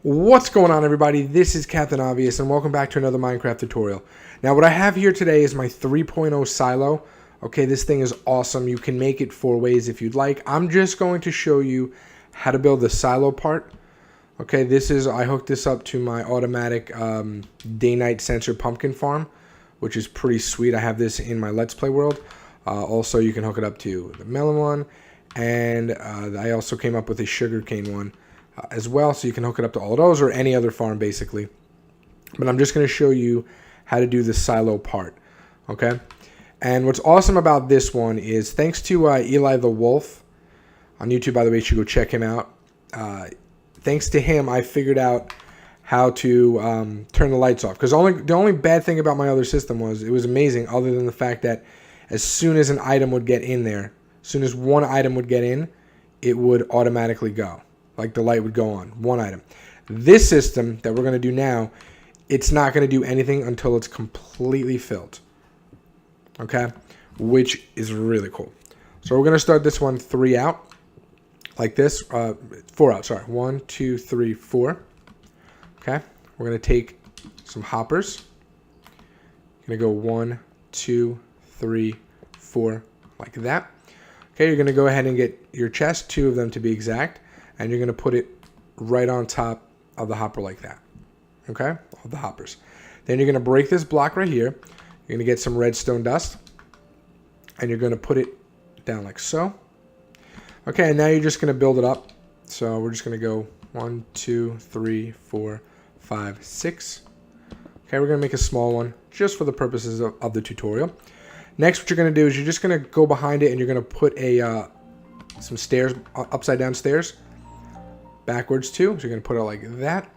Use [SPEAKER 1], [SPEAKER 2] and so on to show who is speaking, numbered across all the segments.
[SPEAKER 1] What's going on, everybody? This is Captain Obvious and welcome back to another Minecraft tutorial. Now what I have here today is my 3.0 silo. Okay, this thing is awesome. You can make it 4 ways if you'd like. I'm just going to show you how to build the silo part. Okay, I hooked this up to my automatic day-night sensor pumpkin farm, which is pretty sweet. I have this in my Let's Play world. Also, you can hook it up to the melon one, and I also came up with a sugarcane one as well, so you can hook it up to all of those or any other farm basically. But I'm just going to show you how to do the silo part. Okay, and what's awesome about this one is thanks to Eli the Wolf on YouTube, by the way, you should go check him out. Thanks to him, I figured out how to turn the lights off, because the only bad thing about my other system was it was amazing, other than the fact that as soon as an item would get in there, as soon as one item would get in, it would automatically go. Like the light would go on, one item. This system that we're going to do now, it's not going to do anything until it's completely filled. Okay? Which is really cool. So we're going to start this one 3 out. Like this. 4 out, sorry. 1, 2, 3, 4. Okay? We're going to take some hoppers. You're going to go 1, 2, 3, 4. Like that. Okay, you're going to go ahead and get your chest, 2 of them to be exact. And you're going to put it right on top of the hopper like that. Okay? All the hoppers. Then you're going to break this block right here. You're going to get some redstone dust. And you're going to put it down like so. Okay, and now you're just going to build it up. So we're just going to go 1, 2, 3, 4, 5, 6. Okay, we're going to make a small one just for the purposes of the tutorial. Next, what you're going to do is you're just going to go behind it and you're going to put some stairs, upside down stairs. Backwards too, so you're going to put it like that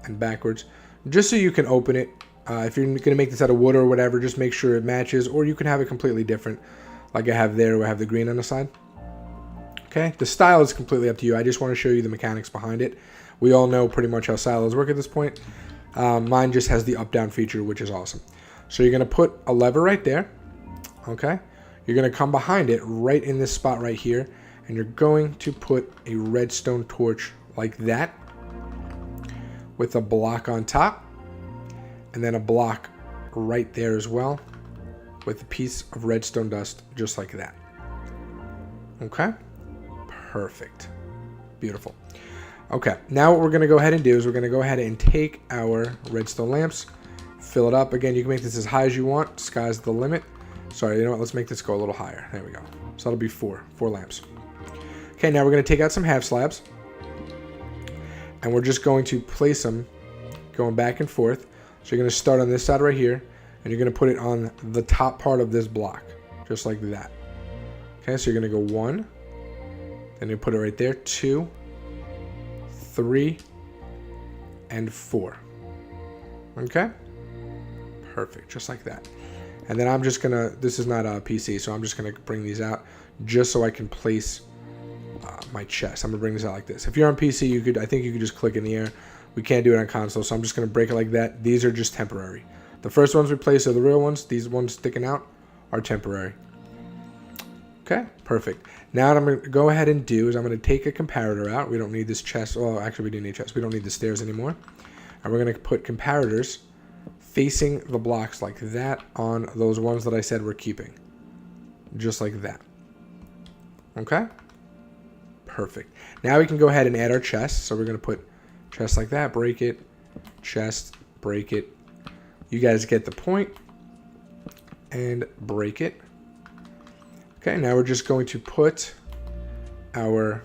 [SPEAKER 1] and backwards just so you can open it. If you're going to make this out of wood or whatever, just make sure it matches, or you can have it completely different like I have there where I have the green on the side. Okay, the style is completely up to you. I just want to show you the mechanics behind it. We all know pretty much how silos work at this point. Mine just has the up down feature, which is awesome. So you're going to put a lever right there. Okay, you're going to come behind it right in this spot right here, and you're going to put a redstone torch like that with a block on top, and then a block right there as well with a piece of redstone dust just like that. Okay, perfect, beautiful. Okay, now what we're going to go ahead and do is we're going to go ahead and take our redstone lamps, fill it up. Again, you can make this as high as you want. Sky's the limit. Sorry, you know what, let's make this go a little higher. There we go. So that'll be four lamps. Okay, now we're going to take out some half slabs, and we're just going to place them going back and forth. So you're going to start on this side right here, and you're going to put it on the top part of this block, just like that. Okay, so you're going to go 1, then you put it right there, 2, 3, and 4. Okay, perfect, just like that. And then I'm just going to, this is not a PC, so I'm just going to bring these out just so I can place my chest. I'm gonna bring this out like this. If you're on PC, I think you could just click in the air. We can't do it on console, so I'm just gonna break it like that. These are just temporary. The first ones we place are the real ones. These ones sticking out are temporary. Okay, perfect. Now what I'm gonna go ahead and do is I'm gonna take a comparator out. We don't need this chest. Well, actually, we do need chest. We don't need the stairs anymore. And we're gonna put comparators facing the blocks like that on those ones that I said we're keeping, just like that. Okay. Perfect. Now we can go ahead and add our chest. So we're going to put chest like that, break it, chest, break it. You guys get the point. And break it. Okay, now we're just going to put our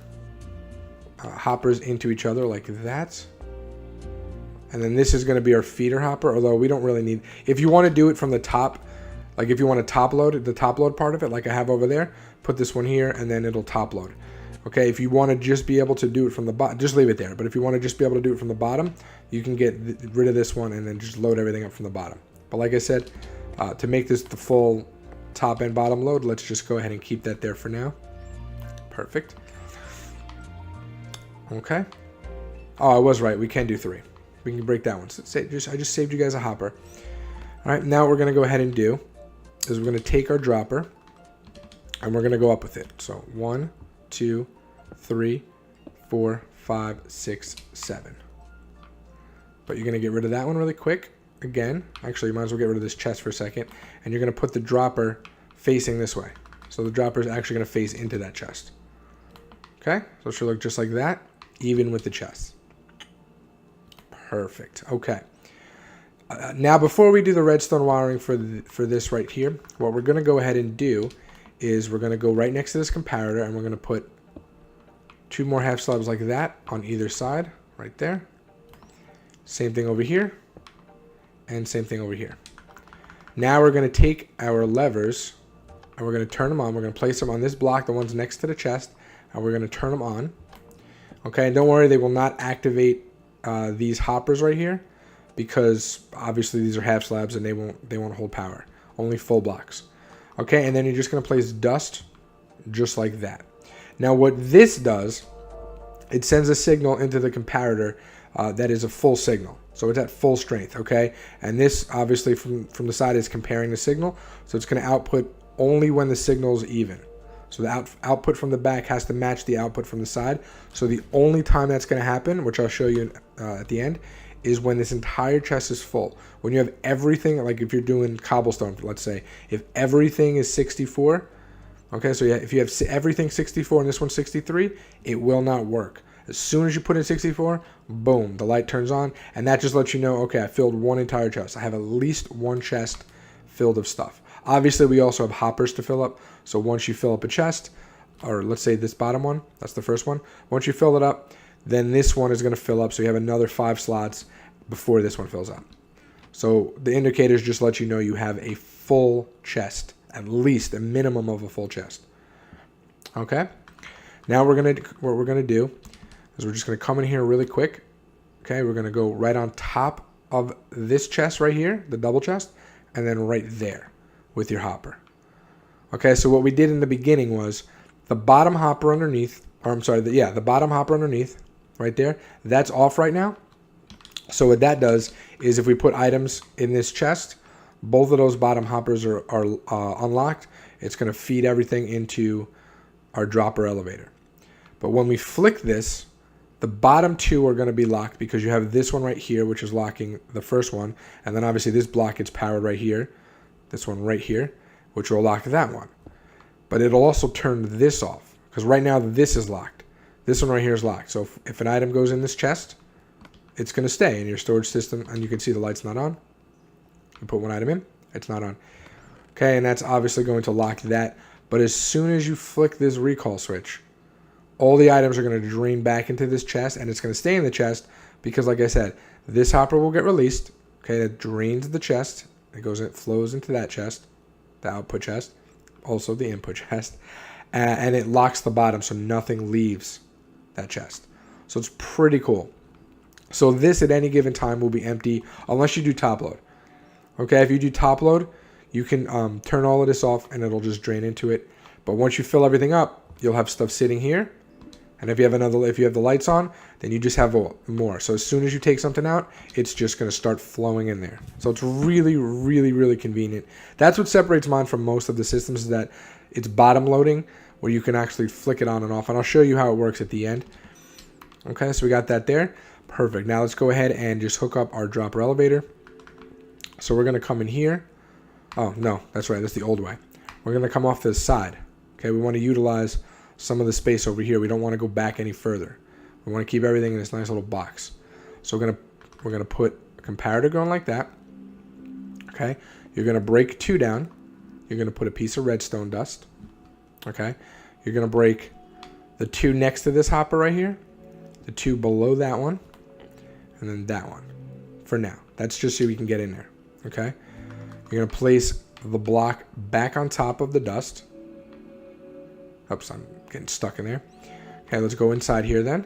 [SPEAKER 1] hoppers into each other like that. And then this is going to be our feeder hopper, although we don't really need, if you want to do it from the top, like if you want to top load the top load part of it, like I have over there, put this one here and then it'll top load. Okay, if you want to just be able to do it from the bottom, just leave it there. But if you want to just be able to do it from the bottom, you can get rid of this one and then just load everything up from the bottom. But like I said, to make this the full top and bottom load, let's just go ahead and keep that there for now. Perfect. Okay. Oh, I was right. We can do 3. We can break that one. So I just saved you guys a hopper. All right, now what we're going to go ahead and do is we're going to take our dropper and we're going to go up with it. So 1, 2, 3, 4, 5, 6, 7. but you're going to get rid of that one really quick. Again, actually, you might as well get rid of this chest for a second. And you're going to put the dropper facing this way. So the dropper is actually going to face into that chest. Okay, so it should look just like that, even with the chest. Perfect. Okay. Now, before we do the redstone wiring for this right here, what we're going to go ahead and do is we're going to go right next to this comparator, and we're going to put 2 more half slabs like that on either side, right there. Same thing over here, and same thing over here. Now we're going to take our levers, and we're going to turn them on. We're going to place them on this block, the ones next to the chest, and we're going to turn them on. Okay, and don't worry, they will not activate these hoppers right here, because obviously these are half slabs and they won't hold power. Only full blocks. Okay, and then you're just going to place dust just like that. Now what this does, it sends a signal into the comparator that is a full signal. So it's at full strength, okay? And this obviously from the side is comparing the signal. So it's going to output only when the signal is even. So the output from the back has to match the output from the side. So the only time that's going to happen, which I'll show you at the end, is when this entire chest is full. When you have everything, like if you're doing cobblestone, let's say, if everything is 64, okay, so yeah, if you have everything 64 and this one's 63, it will not work. As soon as you put in 64, boom, the light turns on, and that just lets you know, okay, I filled one entire chest. I have at least one chest filled of stuff. Obviously, we also have hoppers to fill up, so once you fill up a chest, or let's say this bottom one, that's the first one, once you fill it up, then this one is going to fill up, so you have another 5 slots before this one fills up. So the indicators just let you know you have a full chest, at least a minimum of a full chest. Okay? Now what we're gonna do is we're just gonna come in here really quick. Okay, we're gonna go right on top of this chest right here, the double chest, and then right there with your hopper. Okay, so what we did in the beginning was the bottom hopper underneath, or I'm sorry, the bottom hopper underneath, right there, that's off right now. So what that does is if we put items in this chest, both of those bottom hoppers are unlocked. It's going to feed everything into our dropper elevator. But when we flick this, the bottom 2 are going to be locked because you have this one right here, which is locking the first one. And then obviously this block gets powered right here, this one right here, which will lock that one. But it'll also turn this off because right now this is locked. This one right here is locked. So if an item goes in this chest, it's going to stay in your storage system, and you can see the light's not on. You put one item in, it's not on. Okay, and that's obviously going to lock that. But as soon as you flick this recall switch, all the items are going to drain back into this chest, and it's going to stay in the chest because, like I said, this hopper will get released. Okay, that drains the chest. It flows into that chest, the output chest, also the input chest, and it locks the bottom so nothing leaves that chest. So it's pretty cool. So this at any given time will be empty unless you do top load. Okay, if you do top load, you can turn all of this off and it'll just drain into it. But once you fill everything up, you'll have stuff sitting here. And if you have the lights on, then you just have more. So as soon as you take something out, it's just going to start flowing in there. So it's really, really, really convenient. That's what separates mine from most of the systems, is that it's bottom loading where you can actually flick it on and off. And I'll show you how it works at the end. Okay, so we got that there. Perfect. Now let's go ahead and just hook up our dropper elevator. So we're going to come in here. Oh, no, that's right. That's the old way. We're going to come off this side. Okay, we want to utilize some of the space over here. We don't want to go back any further. We want to keep everything in this nice little box. So we're going to put a comparator going like that. Okay, you're going to break 2 down. You're going to put a piece of redstone dust. Okay, you're going to break the 2 next to this hopper right here, the 2 below that one, and then that one for now. That's just so we can get in there. Okay, you're going to place the block back on top of the dust. Oops, I'm getting stuck in there. Okay, let's go inside here then.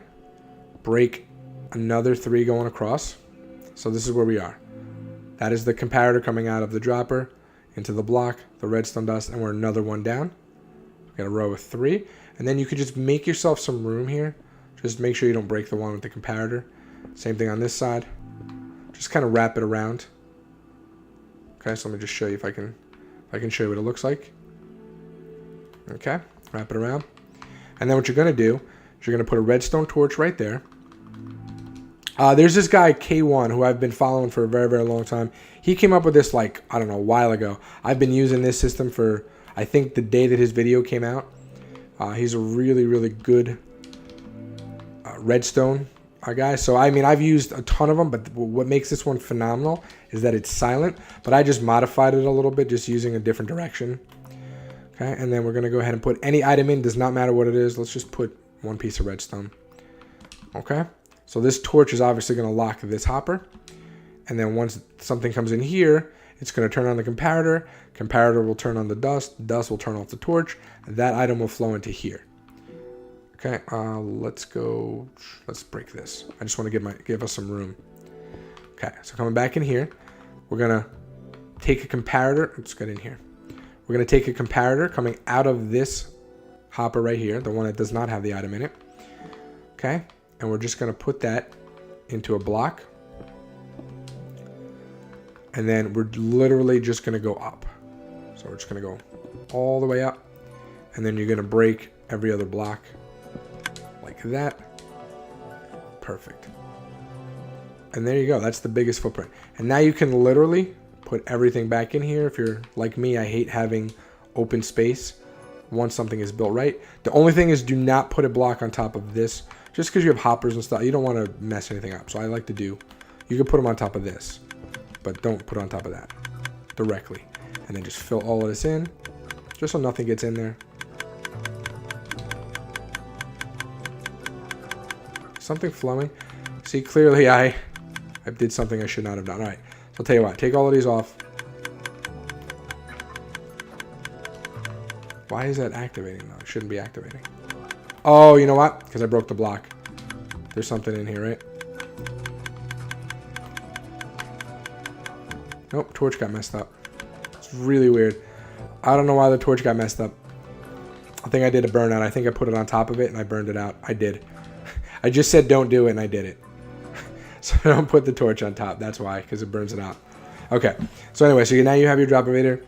[SPEAKER 1] Break another 3 going across. So this is where we are. That is the comparator coming out of the dropper into the block, the redstone dust, and we're another one down. We've got a row of 3. And then you could just make yourself some room here. Just make sure you don't break the one with the comparator. Same thing on this side. Just kind of wrap it around. Okay, so let me just show you if I can show you what it looks like. Okay, wrap it around. And then what you're going to do is you're going to put a redstone torch right there. There's this guy K1 who I've been following for a very, very long time. He came up with this like, I don't know, a while ago. I've been using this system for, I think, the day that his video came out. He's a really, really good redstone guy. So I mean, I've used a ton of them, but what makes this one phenomenal is that it's silent. But I just modified it a little bit, just using a different direction. Okay, and then we're gonna go ahead and put any item in. Does not matter what it is. Let's just put one piece of redstone. Okay, so this torch is obviously gonna lock this hopper, and then once something comes in here, it's gonna turn on the comparator. Comparator will turn on the dust. Dust will turn off the torch. That item will flow into here. Okay, let's go. Let's break this. I just want to give us some room. Okay, so coming back in here, we're gonna take a comparator. Let's get in here. We're gonna take a comparator coming out of this hopper right here, the one that does not have the item in it. Okay, and we're just gonna put that into a block, and then we're literally just gonna go up. So we're just gonna go all the way up, and then you're gonna break every other block like that. Perfect. And there you go. That's the biggest footprint. And now you can literally put everything back in here. If you're like me, I hate having open space once something is built right. The only thing is, do not put a block on top of this, just because you have hoppers and stuff. You don't want to mess anything up. So I like to do, you can put them on top of this, but don't put it on top of that directly. And then just fill all of this in, just so nothing gets in there. Something flowing. See, clearly I did something I should not have done. All right, so I'll tell you what, take all of these off. Why is that activating though? It shouldn't be activating. Oh, you know what? Because I broke the block. There's something in here, right? Nope, torch got messed up. It's really weird. I don't know why the torch got messed up. I think I did a burnout. I think I put it on top of it and I burned it out. I did. I just said don't do it and I did it. So don't put the torch on top. That's why, because it burns it out. Okay. So anyway, so now you have your drop elevator,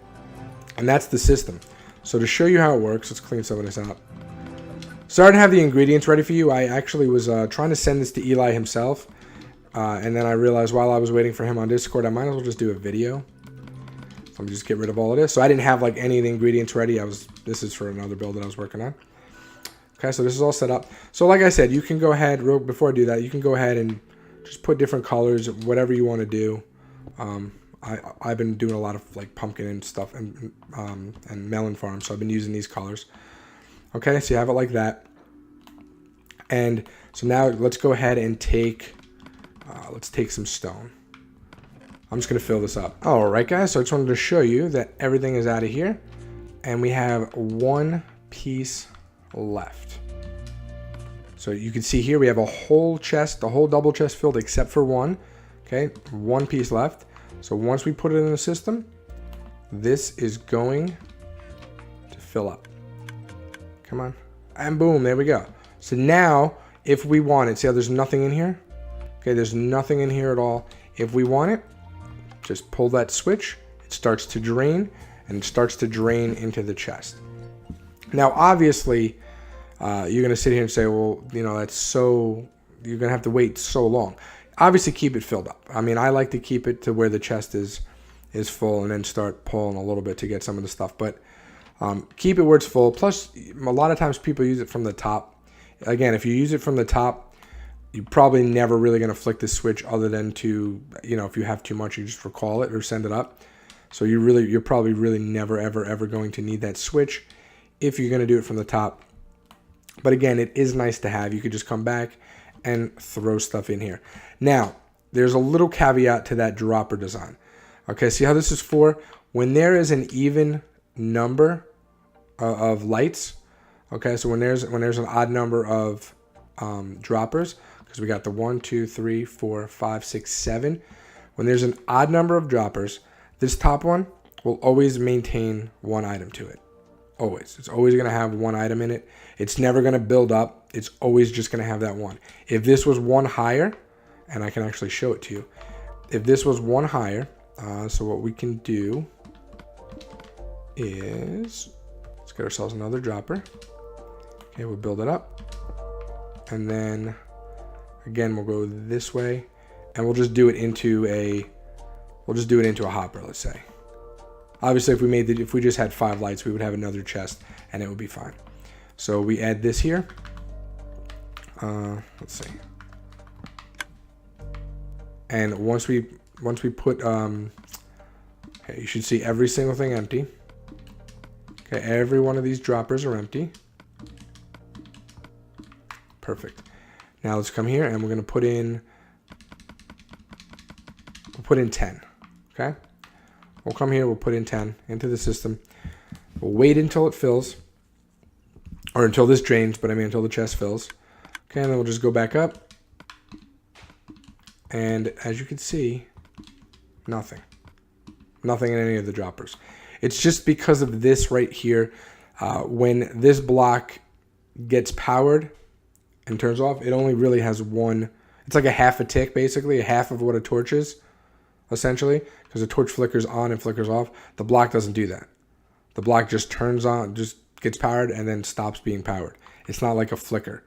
[SPEAKER 1] and that's the system. So to show you how it works, let's clean some of this out. So I already have the ingredients ready for you. I actually was trying to send this to Eli himself, and then I realized while I was waiting for him on Discord, I might as well just do a video. So I'm just get rid of all of this. So I didn't have like any of the ingredients ready. This is for another build that I was working on. Okay, so this is all set up. So like I said, you can go ahead, before I do that, you can go ahead and just put different colors, whatever you want to do. I've been doing a lot of like pumpkin and stuff and melon farms, so I've been using these colors. Okay, so you have it like that. And so now let's go ahead and let's take some stone. I'm just going to fill this up. All right, guys, so I just wanted to show you that everything is out of here. And we have one piece left. So you can see here we have a whole chest, the whole double chest filled except for one. Okay, one piece left. So once we put it in the system, this is going to fill up. Come on. And boom, there we go. So now, if we want it, see how there's nothing in here? Okay, there's nothing in here at all. If we want it, just pull that switch. It starts to drain, and it starts to drain into the chest. Now, obviously, you're going to sit here and say, well, you know, that's so, you're going to have to wait so long. Obviously, keep it filled up. I mean, I like to keep it to where the chest is full and then start pulling a little bit to get some of the stuff. But keep it where it's full. Plus, a lot of times people use it from the top. Again, if you use it from the top, you're probably never really going to flick the switch other than to, you know, if you have too much, you just recall it or send it up. So you're probably really never, ever going to need that switch if you're going to do it from the top. But again, it is nice to have. You could just come back and throw stuff in here. Now, there's a little caveat to that dropper design. Okay, see how this is for? When there is an even number of lights, okay, so when there's an odd number of droppers, because we got the 1, 2, 3, 4, 5, 6, 7. When there's an odd number of droppers, this top one will always maintain one item to it. Always. It's always going to have one item in it. It's never going to build up. It's always just going to have that one. If this was one higher, and I can actually show it to you. If this was one higher, so what we can do is, let's get ourselves another dropper. Okay, we'll build it up. And then Again, we'll go this way, and we'll just do it into a hopper, let's say. Obviously, if we just had 5 lights, we would have another chest, and it would be fine. So we add this here. Let's see. And once we put, okay, you should see every single thing empty. Okay, every one of these droppers are empty. Perfect. Now let's come here, and we're gonna put in. We'll put in 10. Okay. We'll come here, we'll put in 10 into the system. We'll wait until it fills. Or until this drains, but I mean until the chest fills. Okay, and then we'll just go back up. And as you can see, nothing. Nothing in any of the droppers. It's just because of this right here. When this block gets powered and turns off, it only really has one. It's like a half a tick, basically. A half of what a torch is, essentially. Because the torch flickers on and flickers off. The block doesn't do that. The block just turns on, just gets powered, and then stops being powered. It's not like a flicker.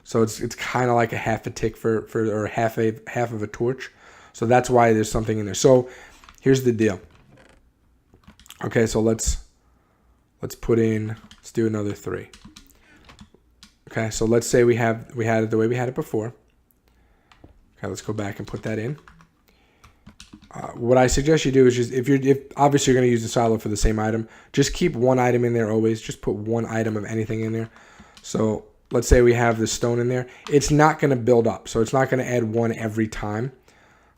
[SPEAKER 1] So it's kind of like a half a tick or half of a torch. So that's why there's something in there. So here's the deal. Okay, so let's do another 3. Okay, so let's say we had it the way we had it before. Okay, let's go back and put that in. What I suggest you do is just if obviously you're going to use the silo for the same item, just keep one item in there always. Just put one item of anything in there. So let's say we have the stone in there. It's not going to build up, so it's not going to add 1 every time.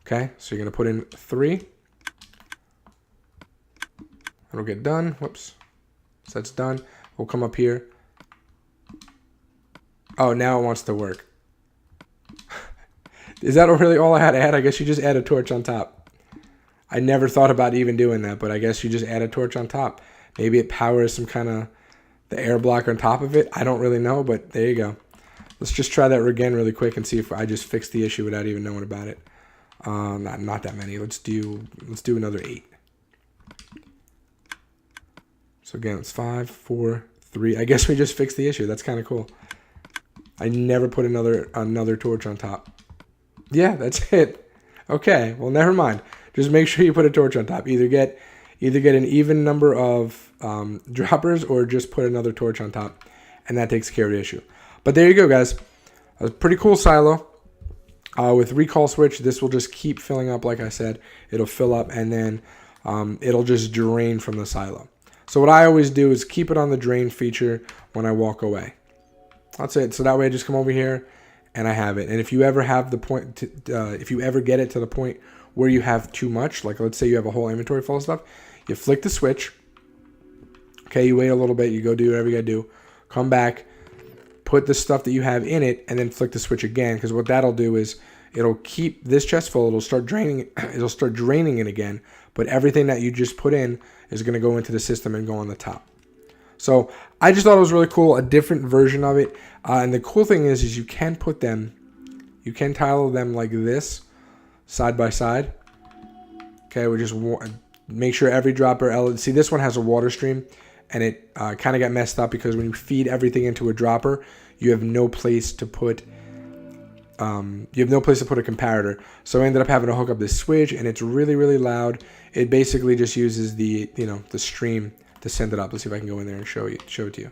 [SPEAKER 1] Okay, so you're going to put in 3. It'll get done. Whoops. So that's done. We'll come up here. Oh, now it wants to work. Is that really all I had to add? I guess you just add a torch on top. I never thought about even doing that, but I guess you just add a torch on top. Maybe it powers some kind of the air block on top of it. I don't really know, but there you go. Let's just try that again really quick and see if I just fixed the issue without even knowing about it. Not that many. Let's do another 8. So again, it's 5, 4, 3. I guess we just fixed the issue. That's kind of cool. I never put another torch on top. Yeah, that's it. Okay, well, never mind. Just make sure you put a torch on top. Either get an even number of droppers or just put another torch on top, and that takes care of the issue. But there you go, guys. A pretty cool silo. With recall switch, this will just keep filling up. Like I said, it'll fill up, and then it'll just drain from the silo. So what I always do is keep it on the drain feature when I walk away. That's it. So that way I just come over here and I have it. And if you ever have the point, if you ever get it to the point where you have too much, like let's say you have a whole inventory full of stuff, you flick the switch. Okay, you wait a little bit, you go do whatever you gotta do, come back, put the stuff that you have in it, and then flick the switch again. Because what that'll do is it'll keep this chest full. It'll start draining. It'll start draining it again. But everything that you just put in is going to go into the system and go on the top. So I just thought it was really cool, a different version of it. And the cool thing is you can put them, you can tile them like this, side by side. Okay, we just make sure every dropper. See, this one has a water stream, and it kind of got messed up because when you feed everything into a dropper, you have no place to put. A comparator. So I ended up having to hook up this switch, and it's really, really loud. It basically just uses the stream to send it up. Let's see if I can go in there and show it to you.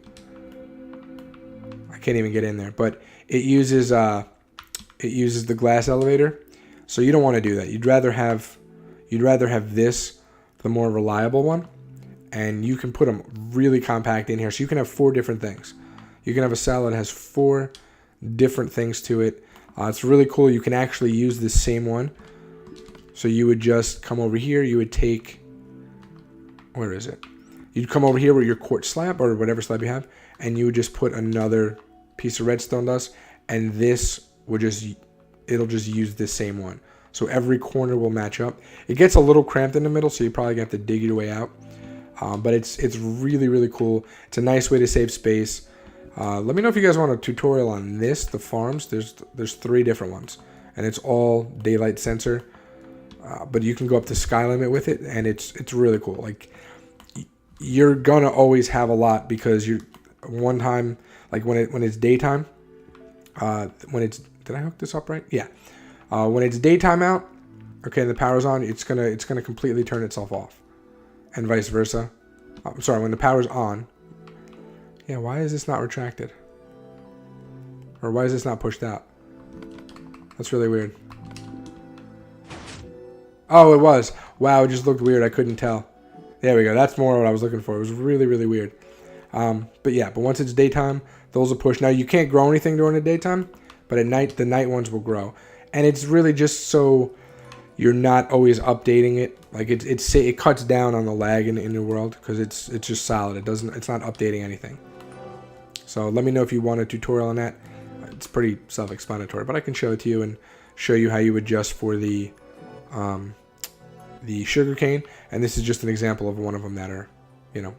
[SPEAKER 1] I can't even get in there, but it uses the glass elevator. So you don't want to do that. You'd rather have this, the more reliable one, and you can put them really compact in here. So you can have 4 different things. You can have a salad that has 4 different things to it. It's really cool. You can actually use the same one. So you would just come over here. You would take, where is it? You'd come over here with your quartz slab or whatever slab you have, and you would just put another piece of redstone dust, and this would it'll just use this same one. So every corner will match up. It gets a little cramped in the middle, so you probably have to dig your way out. But it's really, really cool. It's a nice way to save space. Let me know if you guys want a tutorial on this, the farms. There's 3 different ones, and it's all daylight sensor. But you can go up to sky limit with it, and it's really cool. Like, you're gonna always have a lot because one time, like when it's daytime, when it's did I hook this up right? Yeah. When it's daytime out, okay, and the power's on, it's gonna completely turn itself off, and vice versa. I'm sorry, when the power's on. Yeah, why is this not retracted? Or why is this not pushed out? That's really weird. Oh, it was. Wow, it just looked weird. I couldn't tell. There we go. That's more what I was looking for. It was really, really weird. But yeah, but once it's daytime, those will push. Now, you can't grow anything during the daytime, but at night, the night ones will grow. And it's really just so you're not always updating it. Like it cuts down on the lag in the world because it's just solid. It's not updating anything. So let me know if you want a tutorial on that. It's pretty self-explanatory, but I can show it to you and show you how you adjust for the sugarcane. And this is just an example of one of them that are, you know,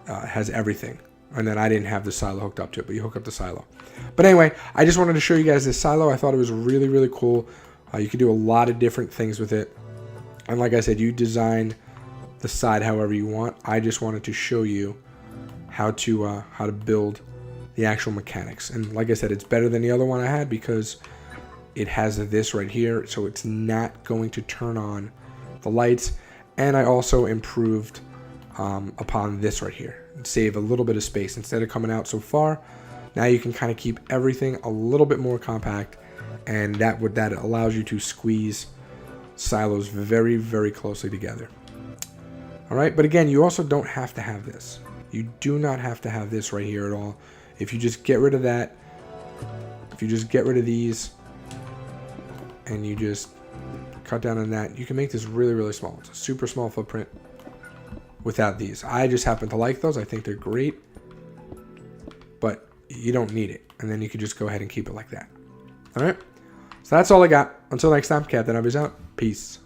[SPEAKER 1] has everything. And then I didn't have the silo hooked up to it, but you hook up the silo. But anyway, I just wanted to show you guys this silo. I thought it was really, really cool. You can do a lot of different things with it. And like I said, you design the side however you want. I just wanted to show you how to build the actual mechanics. And like I said, it's better than the other one I had because it has this right here, so it's not going to turn on the lights. And I also improved upon this right here and save a little bit of space. Instead of coming out so far, now you can kind of keep everything a little bit more compact, and that allows you to squeeze silos very, very closely together. All right, but again, you also don't have to have this. You do not have to have this right here at all. If you just get rid of that, if you just get rid of these, and you just cut down on that, you can make this really, really small. It's a super small footprint without these. I just happen to like those. I think they're great, but you don't need it. And then you can just go ahead and keep it like that. All right, so that's all I got. Until next time, Captain Obvious out. Peace.